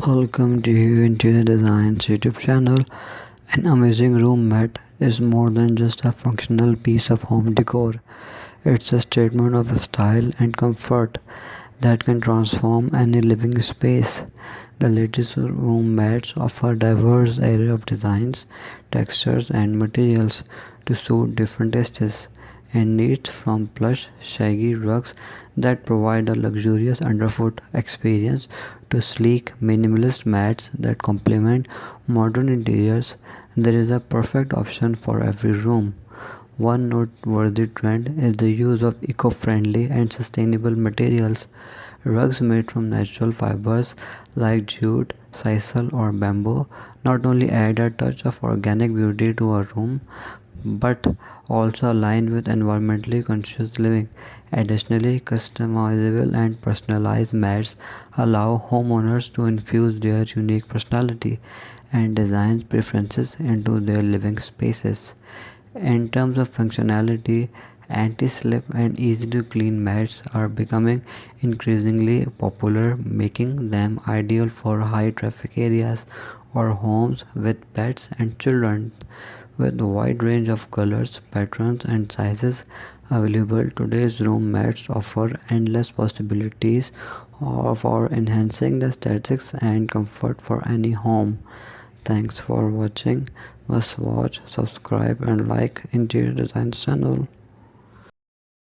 Welcome to you Interior Design's YouTube channel. An amazing room mat is more than just a functional piece of home decor. It's a statement of style and comfort that can transform any living space. The latest room mats offer a diverse array of designs, textures, and materials to suit different tastes and needs, from plush, shaggy rugs that provide a luxurious underfoot experience to sleek, minimalist mats that complement modern interiors. There is a perfect option for every room. One noteworthy trend is the use of eco-friendly and sustainable materials. Rugs made from natural fibers like jute, sisal, or bamboo not only add a touch of organic beauty to a room but also align with environmentally conscious living. Additionally, customizable and personalized mats allow homeowners to infuse their unique personality and design preferences into their living spaces. In terms of functionality, anti-slip and easy to clean mats are becoming increasingly popular, making them ideal for high traffic areas or homes with pets and children. With a wide range of colors, patterns, and sizes available, today's room mats offer endless possibilities for enhancing the aesthetics and comfort for any home. Thanks for watching. Must watch, subscribe, and like Interior Design channel.